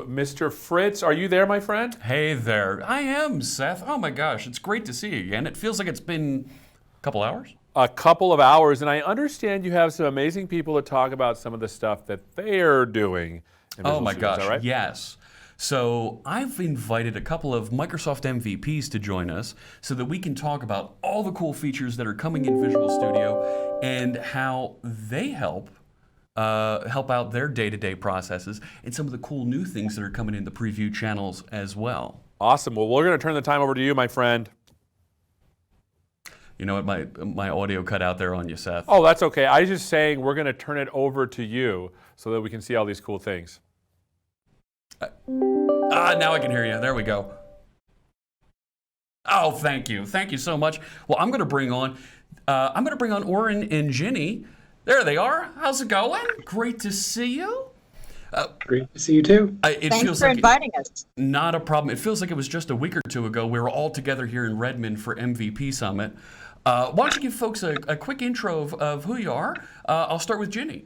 Mr. Fritz, are you there, my friend? Hey there. I am, Seth. Oh my gosh, it's great to see you again. It feels like it's been a couple hours. A couple of hours, and I understand you have some amazing people to talk about some of the stuff that they're doing in Oh Visual my Studio. Is gosh, that right? yes. So I've invited a couple of Microsoft MVPs to join us so that we can talk about all the cool features that are coming in Visual Studio and how they help out their day-to-day processes and some of the cool new things that are coming in the preview channels as well. Awesome. Well, we're going to turn the time over to you, my friend. You know what? My audio cut out there on you, Seth. Oh, that's okay. I was just saying we're going to turn it over to you so that we can see all these cool things. Now I can hear you. There we go. Oh, thank you. Thank you so much. Well, I'm going to bring on Oren and Ginny. There they are. How's it going? Great to see you. Great to see you too. Thanks for inviting us. Not a problem. It feels like it was just a week or two ago. We were all together here in Redmond for MVP Summit. Why don't you give folks a quick intro of who you are? I'll start with Ginny.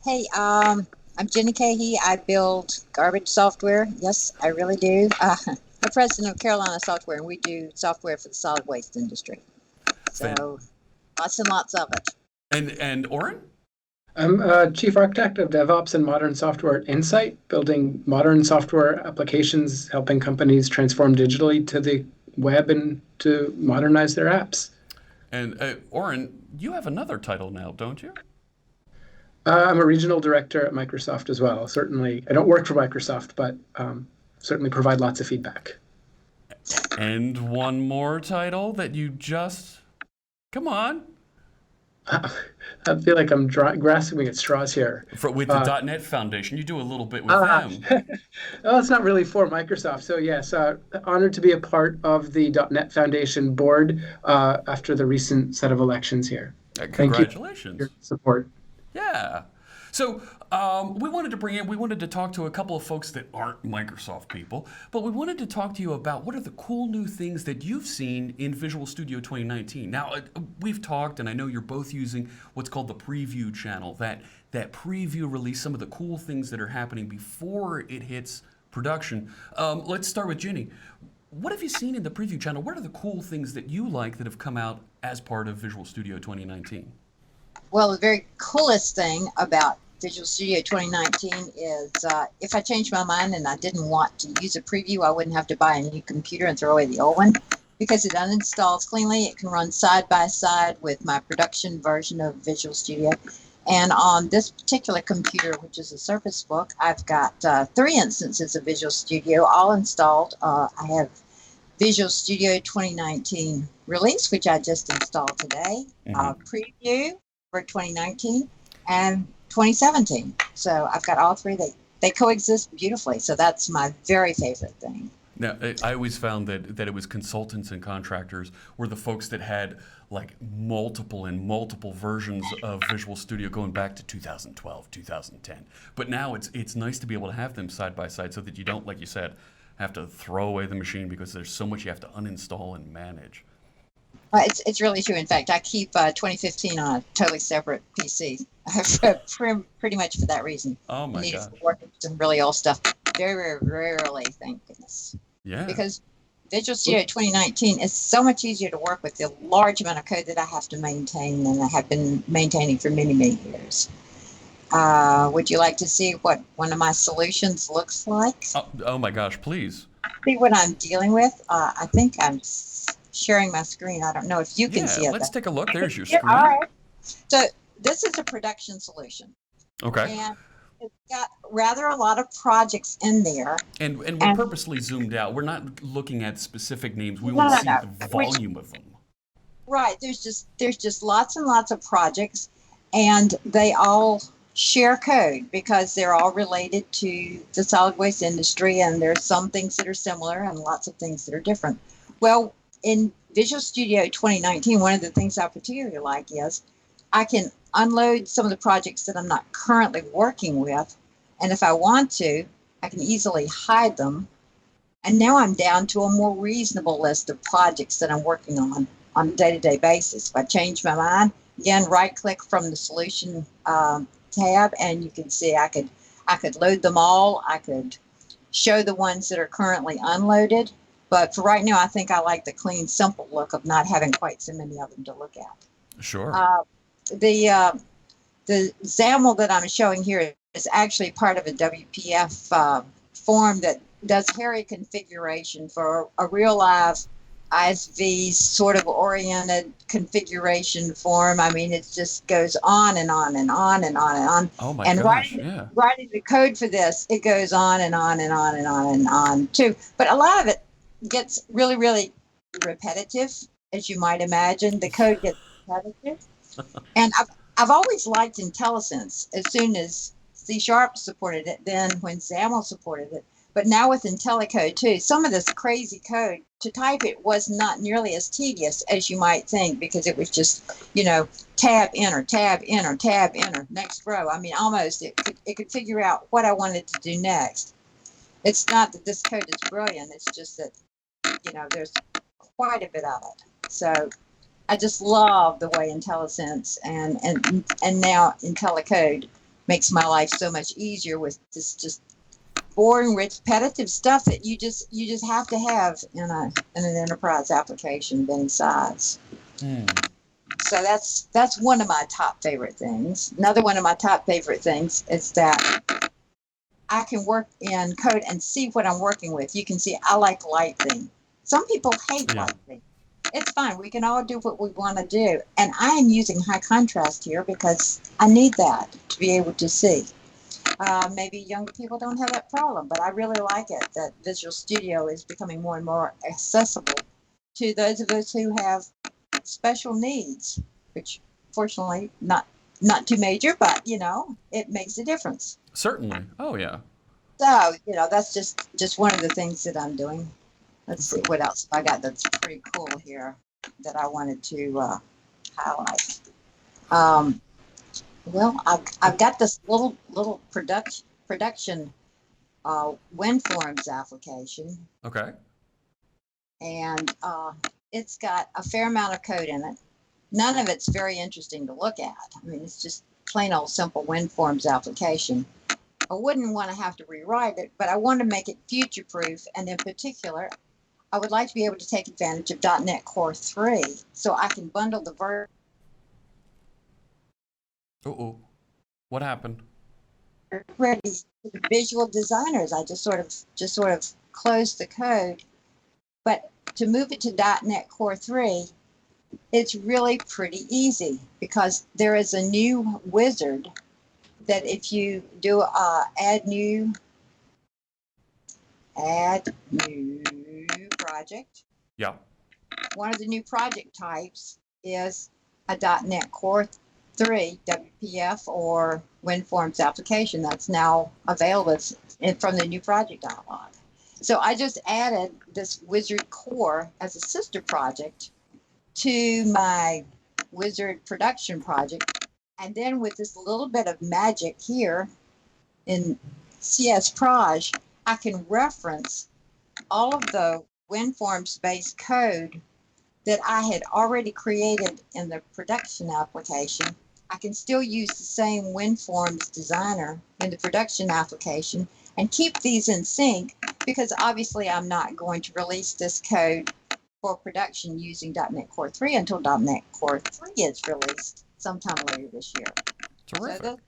Hey, I'm Jenny Cahey. I build garbage software. Yes, I really do. I'm president of Carolina Software, and we do software for the solid waste industry. So, lots and lots of it. And Oren? I'm Chief Architect of DevOps and Modern Software at Insight, building modern software applications, helping companies transform digitally to the web and to modernize their apps. And Oren, you have another title now, don't you? I'm a regional director at Microsoft as well. Certainly, I don't work for Microsoft, but certainly provide lots of feedback. And one more title that you just... Come on. I feel like I'm grasping at straws here. With the .NET Foundation, you do a little bit with them. Well, it's not really for Microsoft. So yes, honored to be a part of the .NET Foundation board after the recent set of elections here. Congratulations. Thank you for your support. Yeah. So we wanted to talk to a couple of folks that aren't Microsoft people, but we wanted to talk to you about what are the cool new things that you've seen in Visual Studio 2019. Now, we've talked, and I know you're both using what's called the preview channel, that preview release, some of the cool things that are happening before it hits production. Let's start with Ginny. What have you seen in the preview channel? What are the cool things that you like that have come out as part of Visual Studio 2019? Well, the very coolest thing about Visual Studio 2019 is if I changed my mind and I didn't want to use a preview, I wouldn't have to buy a new computer and throw away the old one because it uninstalls cleanly. It can run side by side with my production version of Visual Studio. And on this particular computer, which is a Surface Book, I've got 3 instances of Visual Studio all installed. I have Visual Studio 2019 release, which I just installed today, preview for 2019, and 2017. So I've got all 3. They coexist beautifully. So that's my very favorite thing. Now, I always found that it was consultants and contractors were the folks that had like multiple versions of Visual Studio going back to 2012, 2010. But now it's nice to be able to have them side by side so that you don't, like you said, have to throw away the machine because there's so much you have to uninstall and manage. It's really true. In fact, I keep 2015 on a totally separate PC, pretty much for that reason. Oh my God! Work with some really old stuff. Very, very rarely, thank goodness. Yeah. Because Visual Studio 2019 is so much easier to work with the large amount of code that I have to maintain than I have been maintaining for many, many years. Would you like to see what one of my solutions looks like? Oh my gosh! Please. See what I'm dealing with. I think I'm sharing my screen. I don't know if you can see it. Let's take a look. There's your screen. All right. So this is a production solution. Okay. And it's got rather a lot of projects in there. And we're purposely zoomed out. We're not looking at specific names. We want to see the volume of them. Right. There's just lots and lots of projects, and they all share code because they're all related to the solid waste industry, and there's some things that are similar and lots of things that are different. Well, in Visual Studio 2019, one of the things I particularly like is I can unload some of the projects that I'm not currently working with, and if I want to, I can easily hide them. And now I'm down to a more reasonable list of projects that I'm working on a day-to-day basis. If I change my mind, again, right-click from the solution tab, and you can see I could load them all. I could show the ones that are currently unloaded. But for right now, I think I like the clean, simple look of not having quite so many of them to look at. Sure. The XAML that I'm showing here is actually part of a WPF form that does hairy configuration for a real live ISV sort of oriented configuration form. I mean, it just goes on and on and on and on and on. Oh my And gosh, yeah. writing the code for this, it goes on and on and on and on and on too. But a lot of it gets really, really repetitive, as you might imagine. The code gets repetitive. And I've always liked IntelliSense as soon as C# supported it, then when XAML supported it. But now with IntelliCode too, some of this crazy code, to type it was not nearly as tedious as you might think, because it was just, tab, enter, tab, enter, tab, enter, next row. I mean, almost it could figure out what I wanted to do next. It's not that this code is brilliant. It's just that, there's quite a bit of it. So I just love the way IntelliSense and now IntelliCode makes my life so much easier with this just boring, repetitive stuff that you just have to have in an enterprise application of any size. So that's one of my top favorite things. Another one of my top favorite things is that I can work in code and see what I'm working with. You can see I like light theme. Some people hate light theme. It's fine. We can all do what we want to do. And I am using high contrast here because I need that to be able to see. Maybe younger people don't have that problem, but I really like it that Visual Studio is becoming more and more accessible to those of us who have special needs, which fortunately not too major, but it makes a difference. Certainly. Oh yeah. So, that's just one of the things that I'm doing. Let's see what else I got that's pretty cool here that I wanted to highlight. Well, I've got this little production WinForms application, Okay. and it's got a fair amount of code in it. None of it's very interesting to look at. I mean, it's just plain old simple WinForms application. I wouldn't want to have to rewrite it, but I want to make it future-proof, and in particular, I would like to be able to take advantage of .NET Core 3, so I can bundle the version. Uh-oh. What happened? Ready for the visual designers. I just sort of closed the code, but to move it to .NET Core 3, it's really pretty easy because there is a new wizard that if you do add new project, Yeah. one of the new project types is a .NET Core 3 WPF or WinForms application that's now available from the new project dialog. So I just added this Wizard Core as a sister project to my Wizard production project. And then with this little bit of magic here in CS Proj, I can reference all of the WinForms based code that I had already created in the production application. I can still use the same WinForms designer in the production application and keep these in sync, because obviously I'm not going to release this code for production using .NET Core 3 until .NET Core 3 is released sometime later this year. Terrific. So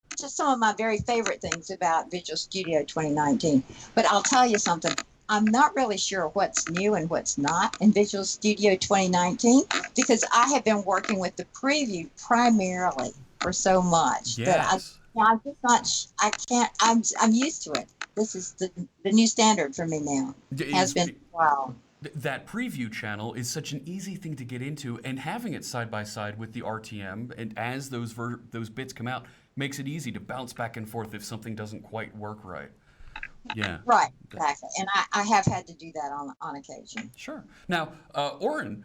that's just some of my very favorite things about Visual Studio 2019. But I'll tell you something. I'm not really sure what's new and what's not in Visual Studio 2019 because I have been working with the preview primarily for so much that I'm just not. I can't. I'm used to it. This is the new standard for me now. Has been wow. That preview channel is such an easy thing to get into, and having it side by side with the RTM, and as those bits come out, makes it easy to bounce back and forth if something doesn't quite work right. Yeah. Right, exactly. And I have had to do that on occasion. Sure. Now, Oren,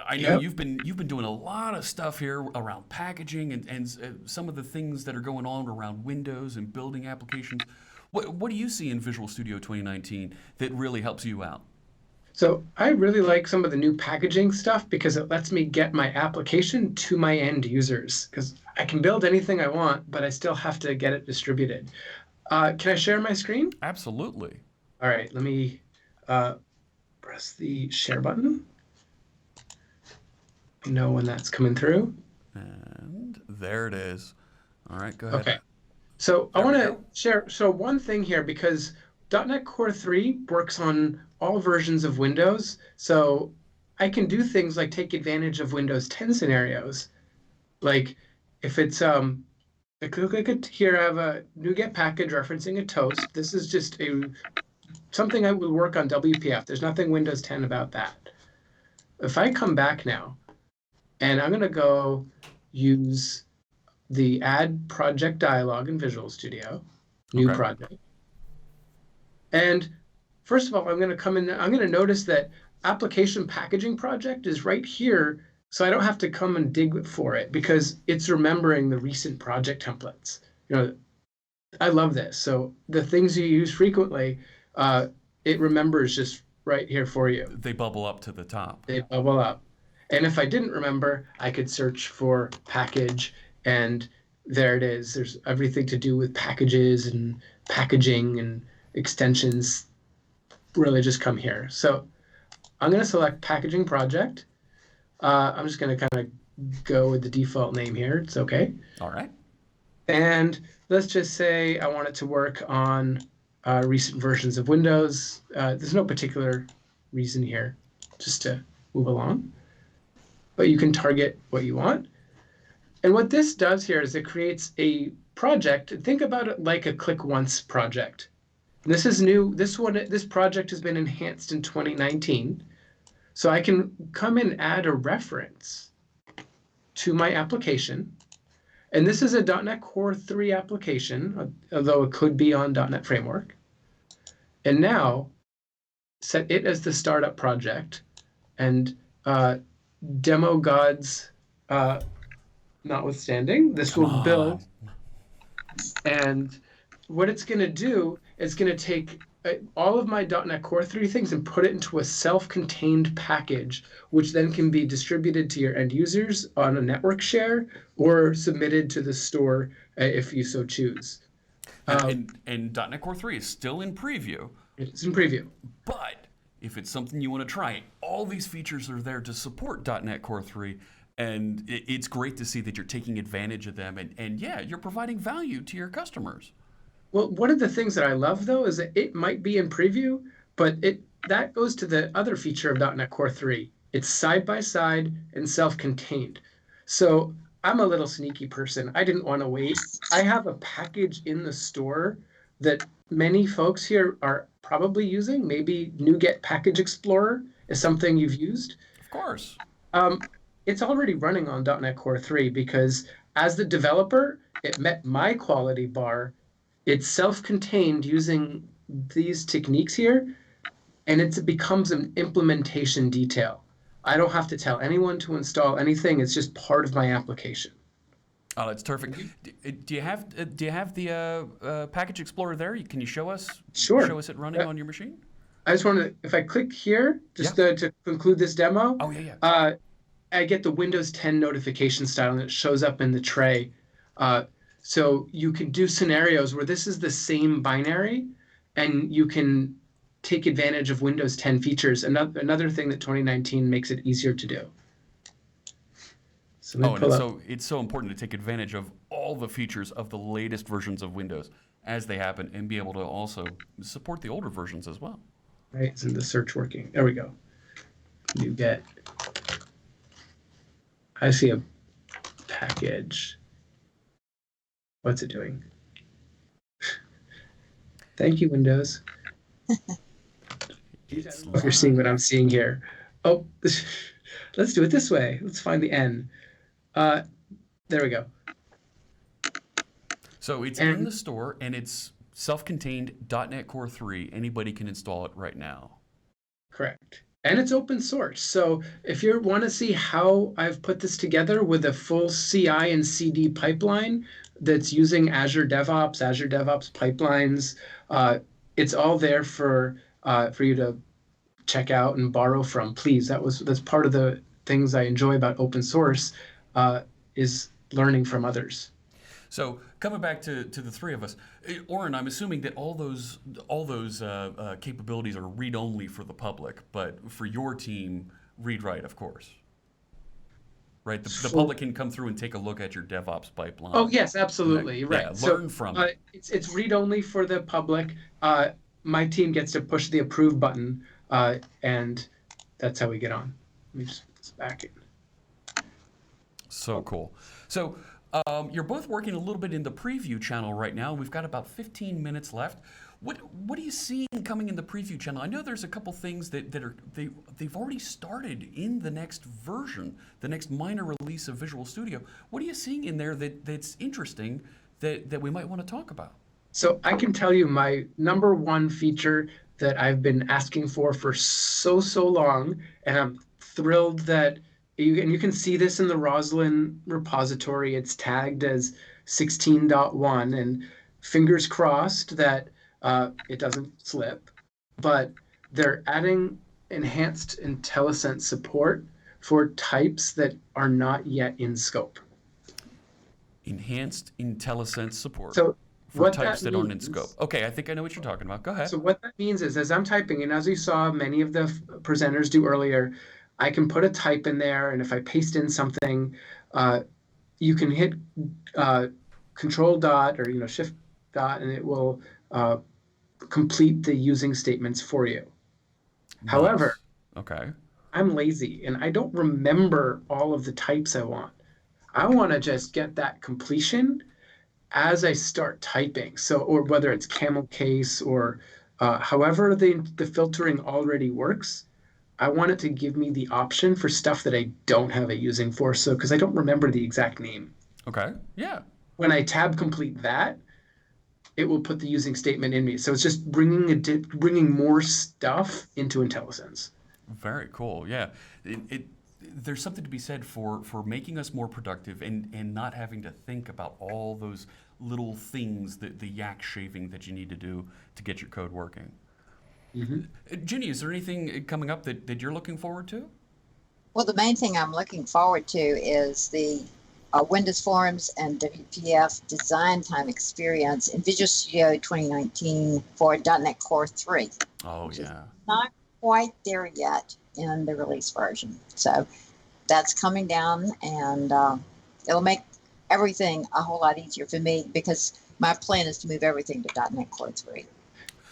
I know you've been doing a lot of stuff here around packaging and some of the things that are going on around Windows and building applications. What do you see in Visual Studio 2019 that really helps you out? So I really like some of the new packaging stuff because it lets me get my application to my end users, because I can build anything I want, but I still have to get it distributed. Can I share my screen? Absolutely. All right, let me press the share button. Know when that's coming through. And there it is. All right, go ahead. Okay. So I There we want to go. share. So one thing here, because .NET Core 3 works on all versions of Windows, so I can do things like take advantage of Windows 10 scenarios. Like if it's here I have a NuGet package referencing a toast. This is just something I would work on WPF. There's nothing Windows 10 about that. If I come back now, and I'm going to go use the add project dialog in Visual Studio, new Okay. project. And first of all, I'm going to come in, I'm going to notice that application packaging project is right here. So I don't have to come and dig for it because it's remembering the recent project templates. I love this. So the things you use frequently, it remembers just right here for you. They bubble up to the top. They bubble up. And if I didn't remember, I could search for package, and there it is. There's everything to do with packages and packaging and extensions really just come here. So I'm going to select packaging project. I'm just going to kind of go with the default name here. It's okay. All right. And let's just say I want it to work on recent versions of Windows. There's no particular reason here, just to move along. But you can target what you want. And what this does here is it creates a project. Think about it like a click once project. And this is new. This project has been enhanced in 2019. So I can come and add a reference to my application. And this is a .NET Core 3 application, although it could be on .NET Framework. And now set it as the startup project, and demo gods notwithstanding, this will build. And what it's going to do is going to take all of my .NET Core 3 things and put it into a self-contained package, which then can be distributed to your end users on a network share or submitted to the store if you so choose. And .NET Core 3 is still in preview. It's in preview. But if it's something you want to try, all these features are there to support .NET Core 3. And it's great to see that you're taking advantage of them. And yeah, you're providing value to your customers. Well, one of the things that I love, though, is that it might be in preview, but that goes to the other feature of .NET Core 3. It's side-by-side and self-contained. So I'm a little sneaky person. I didn't want to wait. I have a package in the store that many folks here are probably using. Maybe NuGet Package Explorer is something you've used. Of course. It's already running on .NET Core 3 because as the developer, it met my quality bar. It's self-contained using these techniques here, and it becomes an implementation detail. I don't have to tell anyone to install anything. It's just part of my application. Oh, that's terrific. Do you have the Package Explorer there? Can you show us? Sure. Show us it running on your machine. I just want to, if I click here, just to conclude this demo, Oh yeah. I get the Windows 10 notification style, and it shows up in the tray. So you can do scenarios where this is the same binary, and you can take advantage of Windows 10 features. Another thing that 2019 makes it easier to do. So it's so important to take advantage of all the features of the latest versions of Windows as they happen, and be able to also support the older versions as well. Right, isn't the search working? There we go. NuGet. I see a package. What's it doing? Thank you, Windows. If you're seeing what I'm seeing here. Oh, let's do it this way. Let's find the N. There we go. So it's in the store, and it's self-contained .NET Core 3. Anybody can install it right now. Correct. And it's open source. So if you want to see how I've put this together with a full CI and CD pipeline that's using Azure DevOps pipelines, it's all there for you to check out and borrow from. Please, that's part of the things I enjoy about open source is learning from others. So coming back to the three of us, Oren, I'm assuming that all those capabilities are read-only for the public, but for your team, read-write, of course. Right, the public can come through and take a look at your DevOps pipeline. Oh yes, absolutely. Right. Yeah, learn from it. It's read only for the public. My team gets to push the approve button, and that's how we get on. Let me just put this back in. So cool. So you're both working a little bit in the preview channel right now. We've got about 15 minutes left. What are you seeing coming in the preview channel? I know there's a couple things they've already started in the next version, the next minor release of Visual Studio. What are you seeing in there that's interesting that we might want to talk about? So I can tell you my number one feature that I've been asking for so long, and I'm thrilled that you can see this in the Roslyn repository. It's tagged as 16.1, and fingers crossed that it doesn't slip. But they're adding enhanced IntelliSense support for types that are not yet in scope. Enhanced IntelliSense support. So for what types that aren't in means- scope. Okay, I think I know what you're talking about. Go ahead. So what that means is, as I'm typing, and as you saw many of the presenters do earlier, I can put a type in there, and if I paste in something, you can hit Control dot or Shift dot, and it will complete the using statements for you. Nice. However, okay, I'm lazy, and I don't remember all of the types I want. I want to just get that completion as I start typing. So, or whether it's camel case or however the filtering already works, I want it to give me the option for stuff that I don't have it using for. So, because I don't remember the exact name. okay, yeah. When I tab complete that, it will put the using statement in me. So it's just bringing more stuff into IntelliSense. Very cool. Yeah, there's something to be said for making us more productive and not having to think about all those little things, the yak shaving that you need to do to get your code working. Mm-hmm. Ginny, is there anything coming up that you're looking forward to? Well, the main thing I'm looking forward to is the Windows Forms and WPF design time experience in Visual Studio 2019 for .NET Core 3. Oh, yeah. Not quite there yet in the release version. So that's coming down, and it'll make everything a whole lot easier for me because my plan is to move everything to .NET Core 3.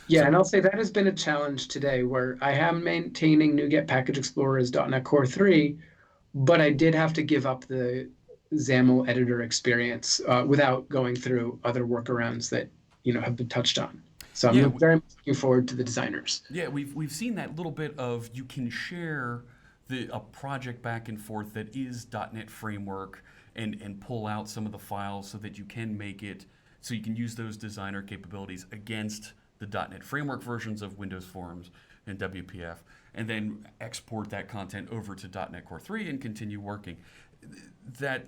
Yeah, and I'll say that has been a challenge today where I am maintaining NuGet Package Explorer as .NET Core 3, but I did have to give up the XAML editor experience without going through other workarounds that have been touched on. So I'm very much looking forward to the designers. Yeah, we've seen that little bit of you can share a project back and forth that is .NET Framework and pull out some of the files so that you can make it so you can use those designer capabilities against the .NET Framework versions of Windows Forms and WPF, and then export that content over to .NET Core 3 and continue working. That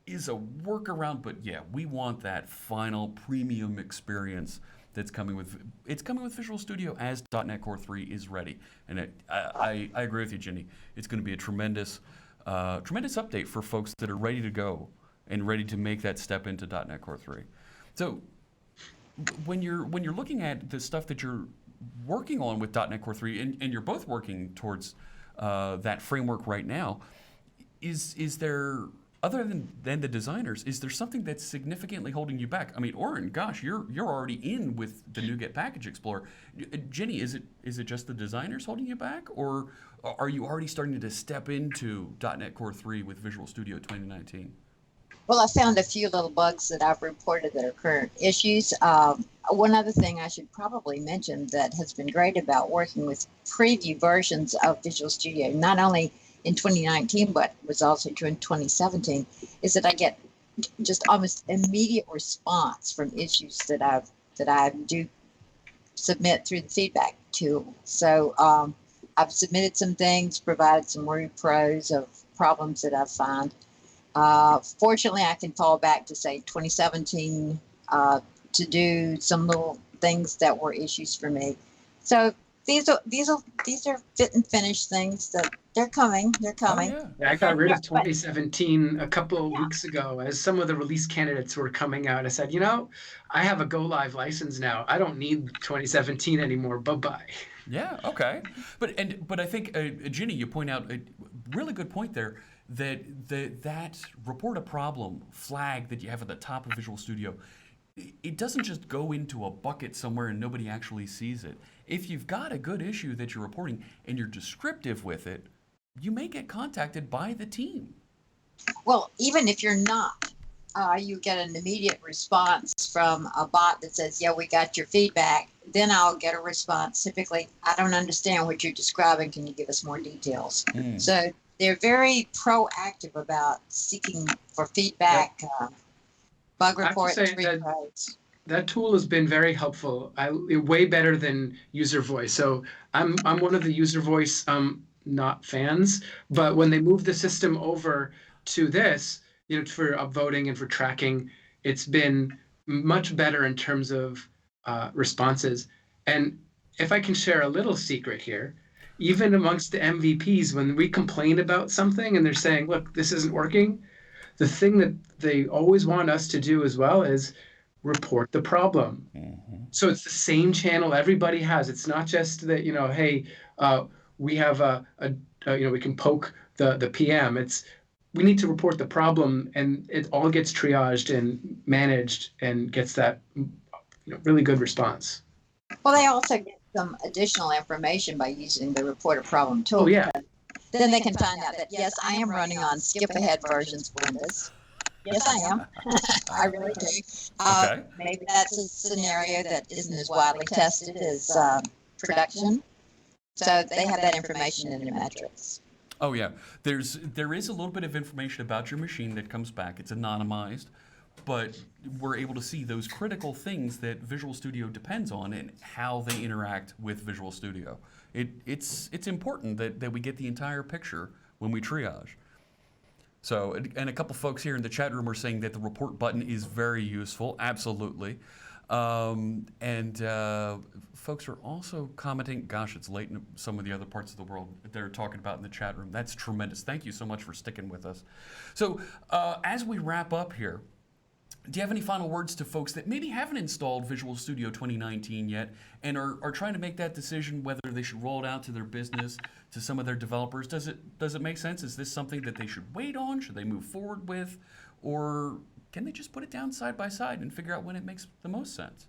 is a workaround, but yeah, we want that final premium experience that's coming with Visual Studio as .NET Core 3 is ready. And I agree with you, Ginny. It's going to be a tremendous update for folks that are ready to go and ready to make that step into .NET Core 3. So when you're looking at the stuff that you're working on with .NET Core 3, and you're both working towards that framework right now, is there, other than the designers, is there something that's significantly holding you back? I mean, Oren, gosh, you're already in with the NuGet Package Explorer. Ginny, is it just the designers holding you back, or are you already starting to step into .NET Core 3 with Visual Studio 2019? Well, I found a few little bugs that I've reported that are current issues. One other thing I should probably mention that has been great about working with preview versions of Visual Studio, not only in 2019, but was also true in 2017, is that I get just almost immediate response from issues that I do submit through the feedback tool. So I've submitted some things, provided some repros of problems that I've found. Fortunately, I can fall back to say 2017 to do some little things that were issues for me. So these are fit and finish things they're coming. They're Oh, coming. yeah. Yeah, I got rid Yeah, of but 2017 a couple of weeks ago as some of the release candidates were coming out. I said, I have a Go Live license now. I don't need 2017 anymore. Bye-bye. Yeah. Okay. But I think Ginny, you point out a really good point there that report a problem flag that you have at the top of Visual Studio. It doesn't just go into a bucket somewhere and nobody actually sees it. If you've got a good issue that you're reporting and you're descriptive with it, you may get contacted by the team. well, even if you're not, you get an immediate response from a bot that says, "Yeah, we got your feedback." Then I'll get a response. Typically, I don't understand what you're describing. Can you give us more details? Mm. So they're very proactive about seeking for feedback, bug I have to reports, say that reports. that tool has been very helpful. Way better than user voice. So I'm one of the user voice not fans, but when they moved the system over to this, for upvoting and for tracking, it's been much better in terms of responses. And if I can share a little secret here, even amongst the MVPs, when we complain about something and they're saying, "Look, this isn't working," the thing that they always want us to do as well is report the problem. So it's the same channel everybody has. It's not just that, hey, we have we can poke the PM. We need to report the problem, and it all gets triaged and managed and gets that really good response. Well, they also get some additional information by using the report a problem tool. Oh yeah, Then they can find out that, yes, I am running on skip ahead versions of Windows. Yes, I am. I really do. Okay. Maybe that's a scenario that isn't as widely tested as production. So they have that information in the metrics. Oh yeah, there is a little bit of information about your machine that comes back. It's anonymized, but we're able to see those critical things that Visual Studio depends on and how they interact with Visual Studio. It's important that we get the entire picture when we triage. So, and a couple folks here in the chat room are saying that the report button is very useful. Absolutely. And folks are also commenting, gosh, it's late in some of the other parts of the world they're talking about in the chat room. That's tremendous. Thank you so much for sticking with us. So as we wrap up here, do you have any final words to folks that maybe haven't installed Visual Studio 2019 yet and are trying to make that decision whether they should roll it out to their business, to some of their developers? Does it make sense? Is this something that they should wait on? Should they move forward with? Or can they just put it down side by side and figure out when it makes the most sense?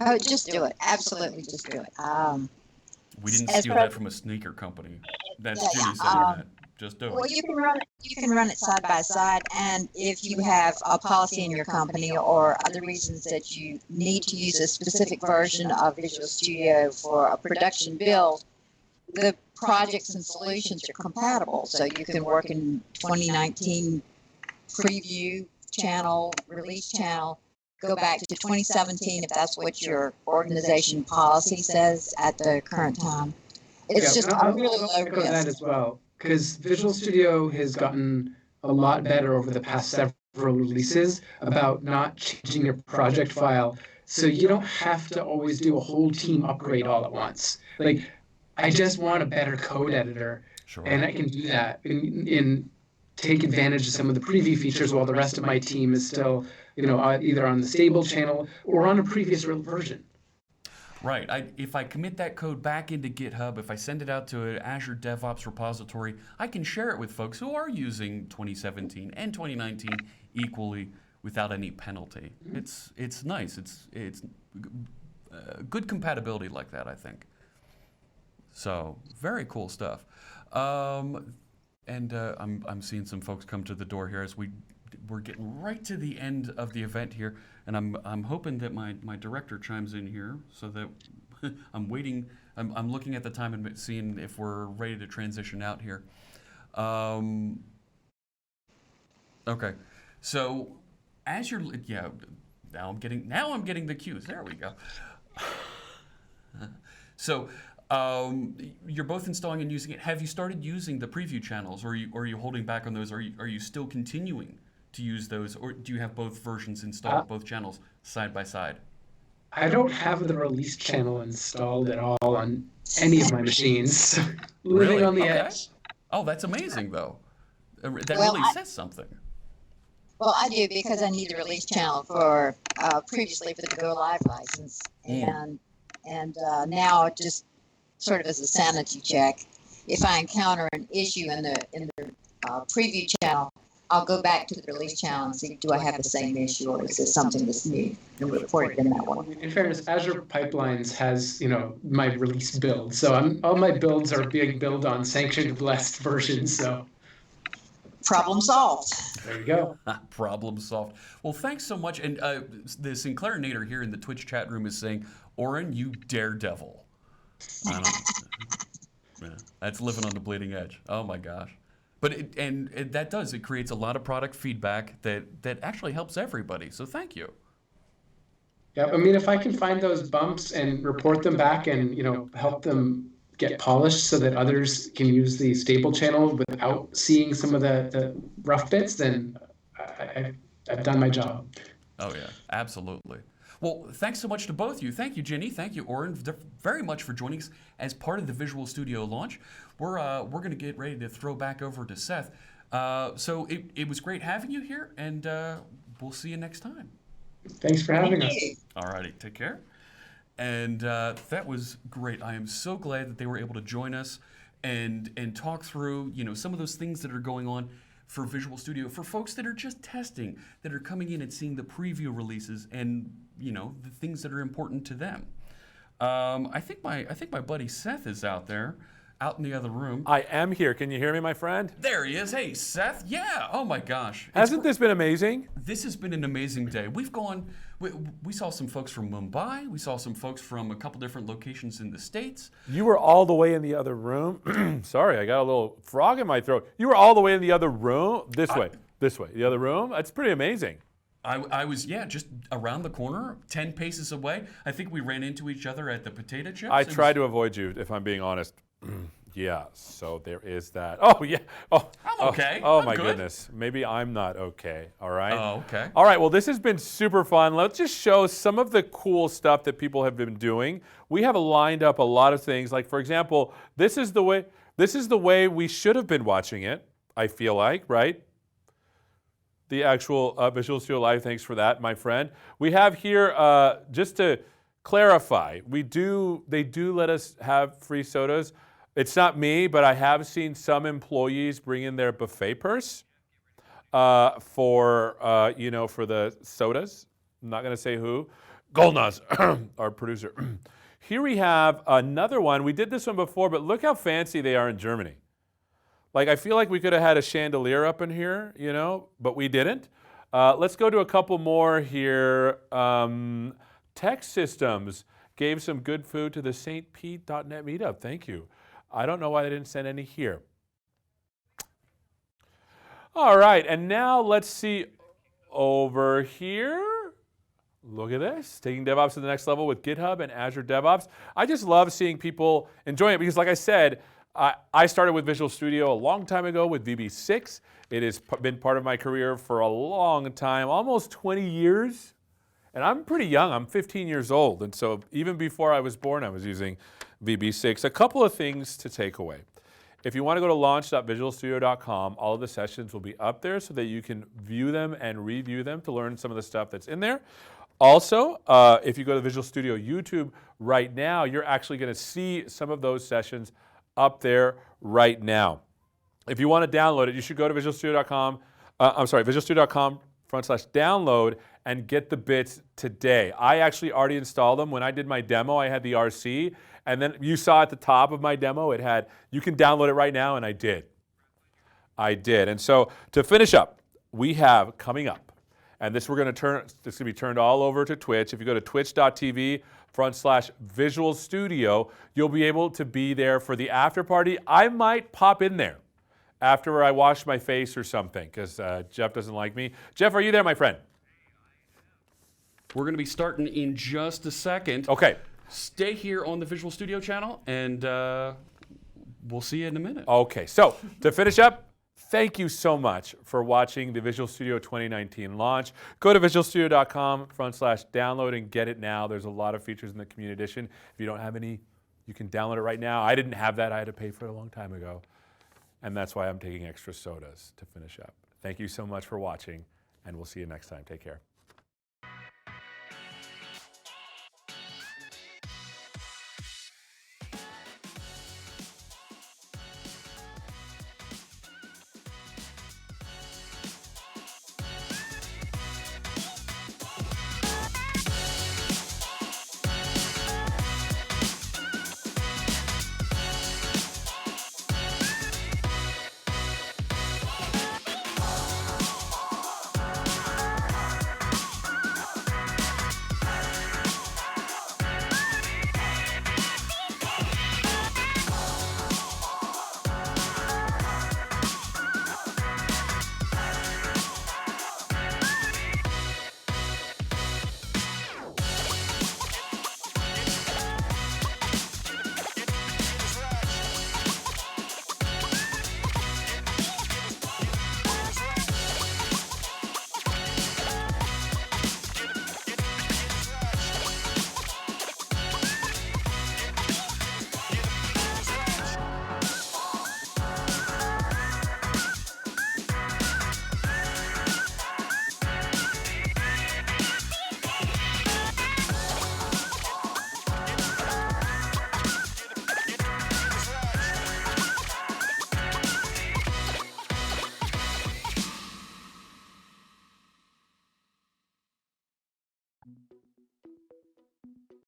Oh, just do it. Absolutely, just do it. We didn't as steal far- that from a sneaker company. That's Yeah, Ginny saying that. Just do Well, it. you can run it. You can run it side by side, and if you have a policy in your company or other reasons that you need to use a specific version of Visual Studio for a production build, the projects and solutions are compatible. So you can work in 2019 preview channel, release channel, go back to 2017 if that's what your organization policy says at the current time. It's just I'll a really low echo that risk. as well, because Visual Studio has gotten a lot better over the past several releases about not changing your project file, so you don't have to always do a whole team upgrade all at once. Like, I just want a better code editor, Sure. and I can do that in take advantage of some of the preview features while the rest of my team is still, either on the stable channel or on a previous version. Right. If I commit that code back into GitHub, if I send it out to an Azure DevOps repository, I can share it with folks who are using 2017 and 2019 equally without any penalty. It's nice. It's good compatibility like that, I think. So very cool stuff. And I'm seeing some folks come to the door here as we're getting right to the end of the event here, and I'm hoping that my director chimes in here so that I'm waiting. I'm looking at the time and seeing if we're ready to transition out here. Okay, so as you're now I'm getting the cues. There we go. So. You're both installing and using it. Have you started using the preview channels, or are you holding back on those? Are you still continuing to use those, or do you have both versions installed, both channels side by side? I don't have the release channel installed at all on any of my machines. Living Really? on the Okay. edge. Oh, that's amazing, though. That Well, really says something. Well, I do because I need the release channel for previously for the Go Live license, and now it just sort of as a sanity check. If I encounter an issue in the preview channel, I'll go back to the release channel and see, do I have the same issue, or is it something that's new and reported in that one? In fairness, Azure Pipelines has, my release build. So all my builds are being built on sanctioned blessed versions. So Problem solved. there you go. Problem solved. Well, thanks so much. And the Sinclair Nader here in the Twitch chat room is saying, Oren, you daredevil. I don't, yeah, that's living on the bleeding edge. Oh my gosh. But it creates a lot of product feedback that actually helps everybody. So thank you. Yeah, I mean, if I can find those bumps and report them back and, help them get polished so that others can use the stable channel without seeing some of the rough bits, then I've done my job. Oh yeah, absolutely. Well, thanks so much to both of you. Thank you, Ginny. Thank you, Oren, very much for joining us as part of the Visual Studio launch. We're going to get ready to throw back over to Seth. So it was great having you here, and we'll see you next time. Thanks for having us. All righty, take care. And that was great. I am so glad that they were able to join us and talk through, some of those things that are going on for Visual Studio for folks that are just testing, that are coming in and seeing the preview releases and the things that are important to them. I think my buddy Seth is out there, out in the other room. I am here. Can you hear me, my friend? There he is. Hey, Seth. Yeah. Oh my gosh. Hasn't this been amazing? This has been an amazing day. We've gone. We saw some folks from Mumbai. We saw some folks from a couple different locations in the States. You were all the way in the other room. Sorry, I got a little frog in my throat. You were all the way in the other room. This way, the other room. That's pretty amazing. I was, just around the corner, 10 paces away. I think we ran into each other at the potato chips. I tried to avoid you, if I'm being honest. Yeah, so there is that. Oh, yeah. Oh, I'm okay. Oh, I'm my good. goodness. Maybe I'm not okay. All right. Oh, okay. All right. Well, this has been super fun. Let's just show some of the cool stuff that people have been doing. We have lined up a lot of things. Like, for example, this is the way we should have been watching it, I feel like, right? The actual Visual Studio Live. Thanks for that, my friend. We have here, just to clarify, they do let us have free sodas. It's not me, but I have seen some employees bring in their buffet purse for the sodas. I'm not going to say who. Golnaz, our producer. Here we have another one. We did this one before, but look how fancy they are in Germany. Like, I feel like we could have had a chandelier up in here, but we didn't. Let's go to a couple more here. Tech Systems gave some good food to the stpete.net meetup. Thank you. I don't know why they didn't send any here. All right, and now let's see over here. Look at this, taking DevOps to the next level with GitHub and Azure DevOps. I just love seeing people enjoying it because, like I said, I started with Visual Studio a long time ago with VB6. It has been part of my career for a long time, almost 20 years. And I'm pretty young, I'm 15 years old. And so even before I was born, I was using VB6. A couple of things to take away. If you want to go to launch.visualstudio.com, all of the sessions will be up there so that you can view them and review them to learn some of the stuff that's in there. Also, if you go to Visual Studio YouTube right now, you're actually going to see some of those sessions up there right now. If you want to download it, you should go to visualstudio.com, visualstudio.com/download and get the bits today. I actually already installed them. When I did my demo, I had the RC, and then you saw at the top of my demo, it had, you can download it right now, and I did. And so to finish up, we have coming up, and this going to be turned all over to Twitch. If you go to twitch.tv/Visual Studio, you'll be able to be there for the after party. I might pop in there after I wash my face or something, because Jeff doesn't like me. Jeff, are you there, my friend? We're going to be starting in just a second. Okay. Stay here on the Visual Studio channel, and we'll see you in a minute. Okay, so to finish up, Thank you so much for watching the Visual Studio 2019 launch. Go to visualstudio.com/download and get it now. There's a lot of features in the Community Edition. If you don't have any, you can download it right now. I didn't have that. I had to pay for it a long time ago. And that's why I'm taking extra sodas to finish up. Thank you so much for watching, and we'll see you next time. Take care.